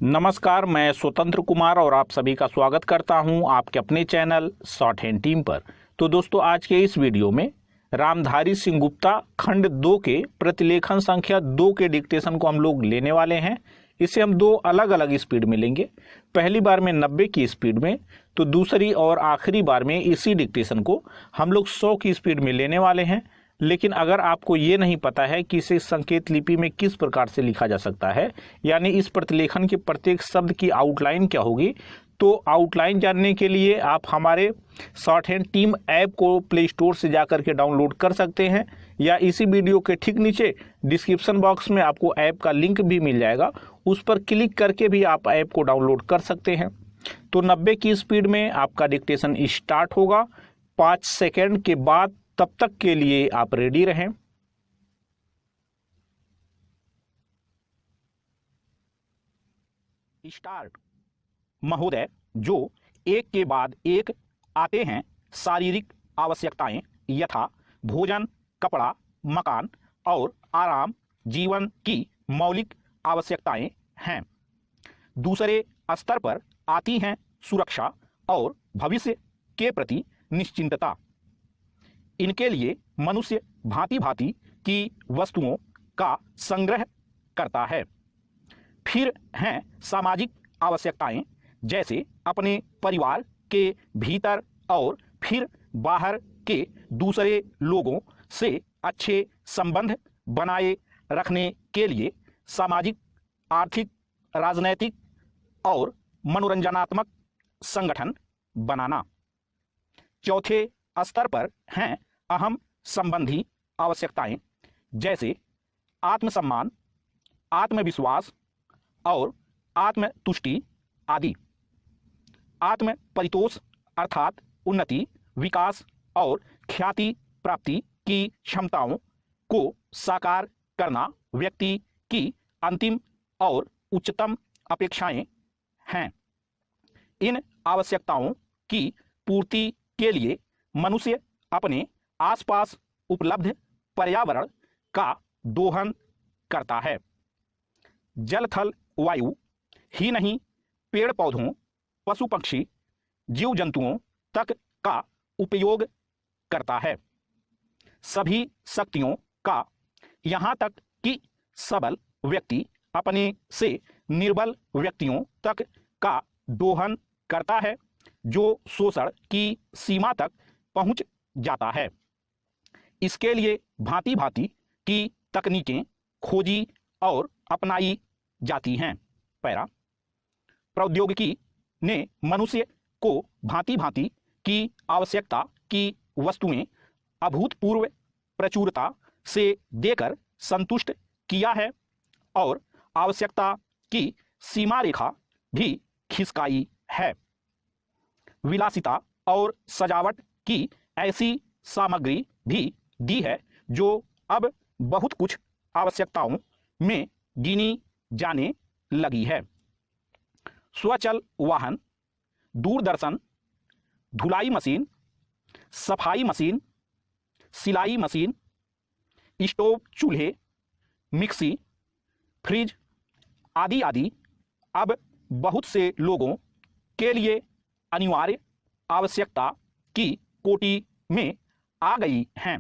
नमस्कार, मैं स्वतंत्र कुमार और आप सभी का स्वागत करता हूं आपके अपने चैनल शॉर्ट हैंड टीम पर। तो दोस्तों, आज के इस वीडियो में रामधारी सिंह गुप्ता खंड 2 के प्रतिलेखन संख्या 2 के डिक्टेशन को हम लोग लेने वाले हैं। इसे हम दो अलग अलग स्पीड में लेंगे। पहली बार में 90 की स्पीड में, तो दूसरी और आखिरी बार में इसी डिक्टेशन को हम लोग 100 की स्पीड में लेने वाले हैं। लेकिन अगर आपको ये नहीं पता है कि इसे संकेत लिपि में किस प्रकार से लिखा जा सकता है, यानी इस प्रतिलेखन के प्रत्येक शब्द की आउटलाइन क्या होगी, तो आउटलाइन जानने के लिए आप हमारे शॉर्ट हैंड टीम ऐप को प्ले स्टोर से जाकर के डाउनलोड कर सकते हैं, या इसी वीडियो के ठीक नीचे डिस्क्रिप्शन बॉक्स में आपको ऐप का लिंक भी मिल जाएगा। उस पर क्लिक करके भी आप ऐप को डाउनलोड कर सकते हैं। तो 90 की स्पीड में आपका डिक्टेशन स्टार्ट होगा। 5 सेकेंड के बाद, तब तक के लिए आप रेडी रहें। स्टार्ट। महोदय, जो एक के बाद एक आते हैं, शारीरिक आवश्यकताएं यथा भोजन, कपड़ा, मकान और आराम जीवन की मौलिक आवश्यकताएं हैं। दूसरे स्तर पर आती हैं सुरक्षा और भविष्य के प्रति निश्चिंतता। इनके लिए मनुष्य भांति भांति की वस्तुओं का संग्रह करता है। फिर हैं सामाजिक आवश्यकताएं, जैसे अपने परिवार के भीतर और फिर बाहर के दूसरे लोगों से अच्छे संबंध बनाए रखने के लिए सामाजिक, आर्थिक, राजनैतिक और मनोरंजनात्मक संगठन बनाना। चौथे स्तर पर हैं अहम संबंधी आवश्यकताएं, जैसे आत्मसम्मान, आत्मविश्वास और आत्मतुष्टि आदि। आत्म परितोष अर्थात उन्नति, विकास और ख्याति प्राप्ति की क्षमताओं को साकार करना व्यक्ति की अंतिम और उच्चतम अपेक्षाएं हैं। इन आवश्यकताओं की पूर्ति के लिए मनुष्य अपने आसपास उपलब्ध पर्यावरण का दोहन करता है। जल, थल, वायु ही नहीं, पेड़ पौधों, पशु पक्षी, जीव जंतुओं तक का उपयोग करता है। सभी शक्तियों का, यहाँ तक कि सबल व्यक्ति अपने से निर्बल व्यक्तियों तक का दोहन करता है, जो शोषण की सीमा तक पहुंच जाता है। इसके लिए भांति भांति की तकनीकें खोजी और अपनाई जाती हैं। पैरा। प्रौद्योगिकी ने मनुष्य को भांति भांति की आवश्यकता की वस्तुएं अभूतपूर्व प्रचुरता से देकर संतुष्ट किया है और आवश्यकता की सीमा रेखा भी खिसकाई है। विलासिता और सजावट की ऐसी सामग्री भी दी है जो अब बहुत कुछ आवश्यकताओं में गिनी जाने लगी है। स्वचल वाहन, दूरदर्शन, धुलाई मशीन, सफाई मशीन, सिलाई मशीन, स्टोव, चूल्हे, मिक्सी, फ्रिज आदि आदि अब बहुत से लोगों के लिए अनिवार्य आवश्यकता की कोटि में आ गई हैं।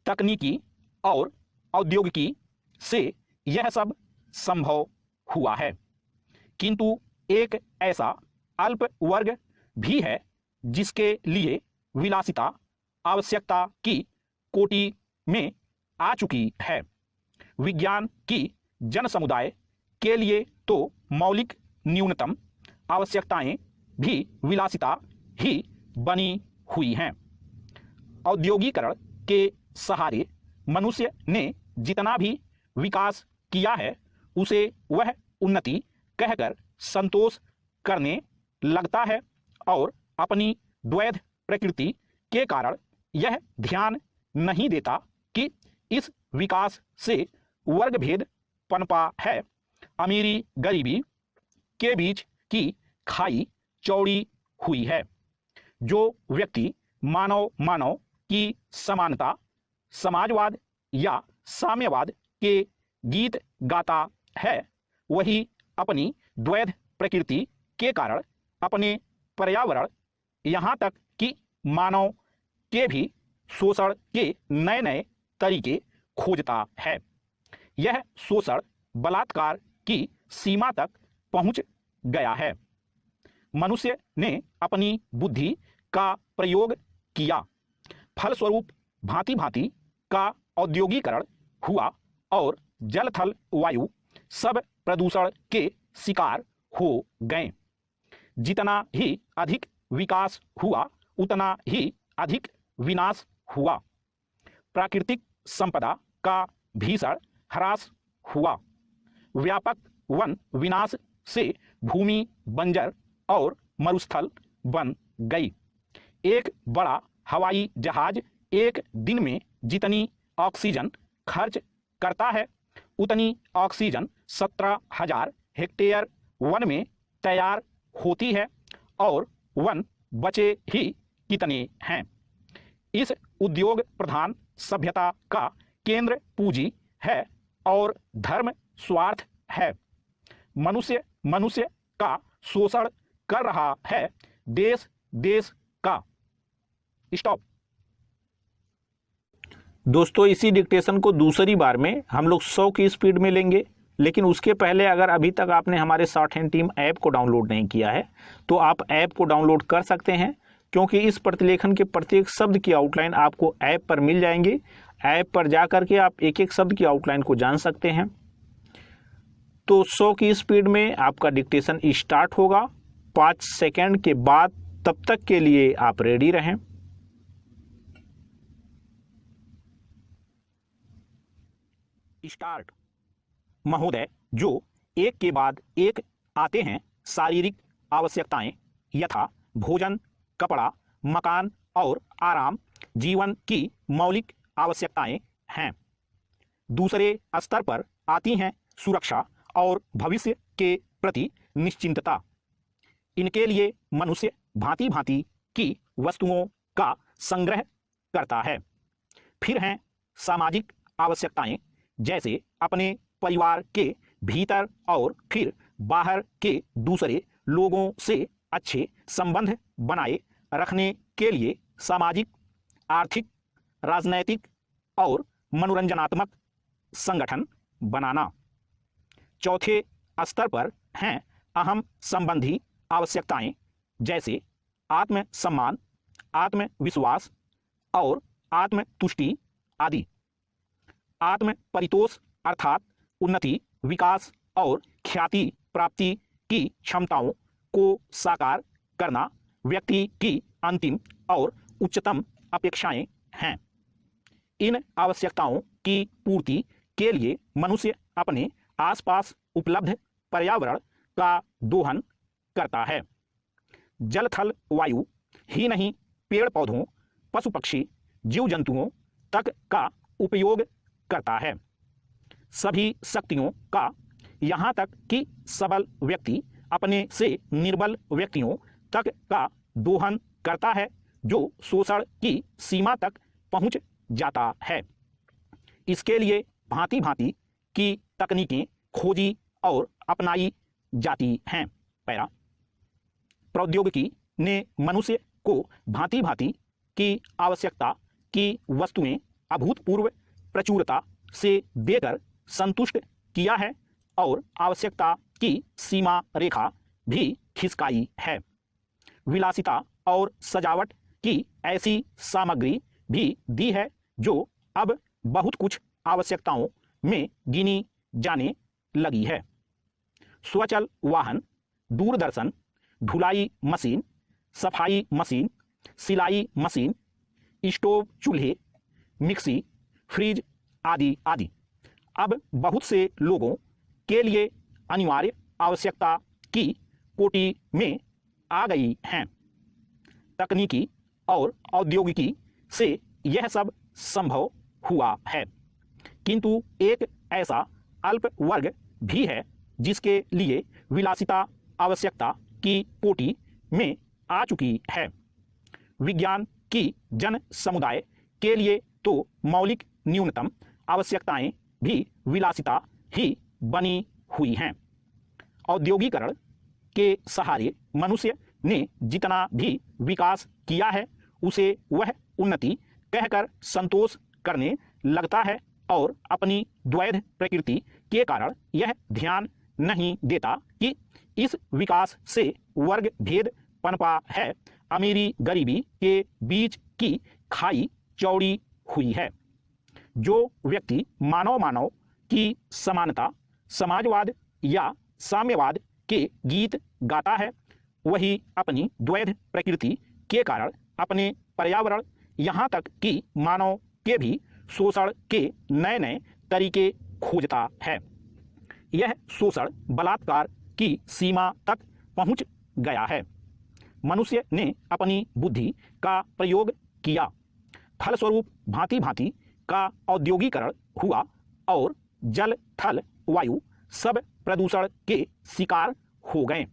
तकनीकी और औद्योगिकी से यह सब संभव हुआ है, किंतु एक ऐसा अल्प वर्ग भी है जिसके लिए विलासिता आवश्यकता की कोटि में आ चुकी है। विज्ञान की जन समुदाय के लिए तो मौलिक न्यूनतम आवश्यकताएं भी विलासिता ही बनी हुई हैं। औद्योगिकरण के सहारे मनुष्य ने जितना भी विकास किया है, उसे वह उन्नति कहकर संतोष करने लगता है और अपनी द्वैध प्रकृति के कारण यह ध्यान नहीं देता कि इस विकास से वर्ग भेद पनपा है। अमीरी गरीबी के बीच की खाई चौड़ी हुई है। जो व्यक्ति मानव मानव की समानता, समाजवाद या साम्यवाद के गीत गाता है, वही अपनी द्वैध प्रकृति के कारण अपने पर्यावरण यहाँ तक कि मानव के भी शोषण के नए नए तरीके खोजता है। यह शोषण बलात्कार की सीमा तक पहुंच गया है। मनुष्य ने अपनी बुद्धि का प्रयोग किया, फलस्वरूप भांति भांति का औद्योगिकरण हुआ और जल थल वायु सब प्रदूषण के शिकार हो गए। जितना ही अधिक विकास हुआ उतना ही अधिक विनाश हुआ। प्राकृतिक संपदा का भीषण ह्रास हुआ। व्यापक वन विनाश से भूमि बंजर और मरुस्थल बन गई। एक बड़ा हवाई जहाज एक दिन में जितनी ऑक्सीजन खर्च करता है उतनी ऑक्सीजन 17,000 हेक्टेयर वन में तैयार होती है, और वन बचे ही कितने हैं। इस उद्योग प्रधान सभ्यता का केंद्र पूंजी है और धर्म स्वार्थ है। मनुष्य का शोषण कर रहा है देश देश का। स्टॉप। दोस्तों, इसी डिक्टेशन को दूसरी बार में हम लोग 100 की स्पीड में लेंगे, लेकिन उसके पहले अगर अभी तक आपने हमारे शॉर्ट हैंड टीम ऐप को डाउनलोड नहीं किया है तो आप ऐप को डाउनलोड कर सकते हैं, क्योंकि इस प्रतिलेखन के प्रत्येक शब्द की आउटलाइन आपको ऐप पर मिल जाएंगी। ऐप पर जाकर के आप एक एक शब्द की आउटलाइन को जान सकते हैं। तो 100 की स्पीड में आपका डिक्टेशन स्टार्ट होगा 5 सेकेंड के बाद। तब तक के लिए आप रेडी रहें। स्टार्ट। महोदय, जो एक के बाद एक आते हैं शारीरिक आवश्यकताएं यथा भोजन, कपड़ा, मकान और आराम जीवन की मौलिक आवश्यकताएं हैं। दूसरे स्तर पर आती हैं सुरक्षा और भविष्य के प्रति निश्चिंतता। इनके लिए मनुष्य भांति भांति की वस्तुओं का संग्रह करता है। फिर हैं सामाजिक आवश्यकताएं, जैसे अपने परिवार के भीतर और फिर बाहर के दूसरे लोगों से अच्छे संबंध बनाए रखने के लिए सामाजिक, आर्थिक, राजनैतिक और मनोरंजनात्मक संगठन बनाना। चौथे स्तर पर हैं अहम संबंधी आवश्यकताएं, जैसे आत्मसम्मान, आत्मविश्वास और आत्मतुष्टि आदि। आत्म परितोष अर्थात उन्नति, विकास और ख्याति प्राप्ति की क्षमताओं को साकार करना व्यक्ति की अंतिम और उच्चतम अपेक्षाएं हैं। इन आवश्यकताओं की पूर्ति के लिए मनुष्य अपने आसपास उपलब्ध पर्यावरण का दोहन करता है। जल थल वायु ही नहीं, पेड़ पौधों, पशु पक्षी, जीव जंतुओं तक का उपयोग करता है। सभी शक्तियों का, यहाँ तक कि सबल व्यक्ति अपने से निर्बल व्यक्तियों तक का दोहन करता है, जो शोषण की सीमा तक पहुंच जाता है। इसके लिए भांति भांति की तकनीकें खोजी और अपनाई जाती हैं। पैरा। प्रौद्योगिकी ने मनुष्य को भांति भांति की आवश्यकता की वस्तुएं अभूतपूर्व प्रचुरता से देकर संतुष्ट किया है और आवश्यकता की सीमा रेखा भी खिसकाई है। विलासिता और सजावट की ऐसी सामग्री भी दी है जो अब बहुत कुछ आवश्यकताओं में गिनी जाने लगी है। स्वचल वाहन, दूरदर्शन, ढुलाई मशीन, सफाई मशीन, सिलाई मशीन, स्टोव, चूल्हे, मिक्सी, फ्रिज आदि आदि अब बहुत से लोगों के लिए अनिवार्य आवश्यकता की कोटि में आ गई हैं। तकनीकी और औद्योगिकी से यह सब संभव हुआ है, किंतु एक ऐसा अल्प वर्ग भी है जिसके लिए विलासिता आवश्यकता की कोटि में आ चुकी है। विज्ञान की जन समुदाय के लिए तो मौलिक न्यूनतम आवश्यकताएं भी विलासिता ही बनी हुई हैं, औद्योगिकरण के सहारे मनुष्य ने जितना भी विकास किया है उसे वह उन्नति कहकर संतोष करने लगता है और अपनी द्वैध प्रकृति के कारण यह ध्यान नहीं देता कि इस विकास से वर्ग भेद पनपा है, अमीरी गरीबी के बीच की खाई चौड़ी हुई है। जो व्यक्ति मानव की समानता, समाजवाद या साम्यवाद के गीत गाता है वही अपनी द्वैध प्रकृति के कारण अपने पर्यावरण यहाँ तक कि मानव के भी शोषण के नए नए तरीके खोजता है। यह शोषण बलात्कार की सीमा तक पहुँच गया है। मनुष्य ने अपनी बुद्धि का प्रयोग किया, फलस्वरूप भांति भांति का औद्योगिकरण हुआ और जल थल वायु सब प्रदूषण के शिकार हो गए।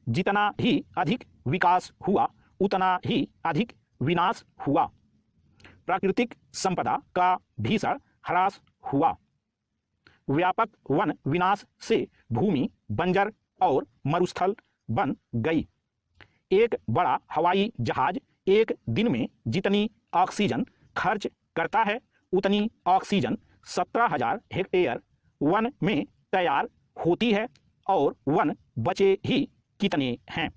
जितना ही अधिक विकास हुआ उतना ही अधिक विनाश हुआ। प्राकृतिक संपदा का भीषण ह्रास हुआ। व्यापक वन विनाश से भूमि बंजर और मरुस्थल बन गई। एक बड़ा हवाई जहाज एक दिन में जितनी ऑक्सीजन खर्च करता है उतनी ऑक्सीजन 17,000 हेक्टेयर वन में तैयार होती है और वन बचे ही कितने हैं।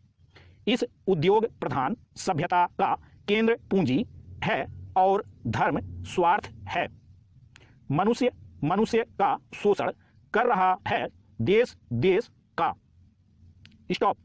इस उद्योग प्रधान सभ्यता का केंद्र पूंजी है और धर्म स्वार्थ है। मनुष्य का शोषण कर रहा है देश का। स्टॉप।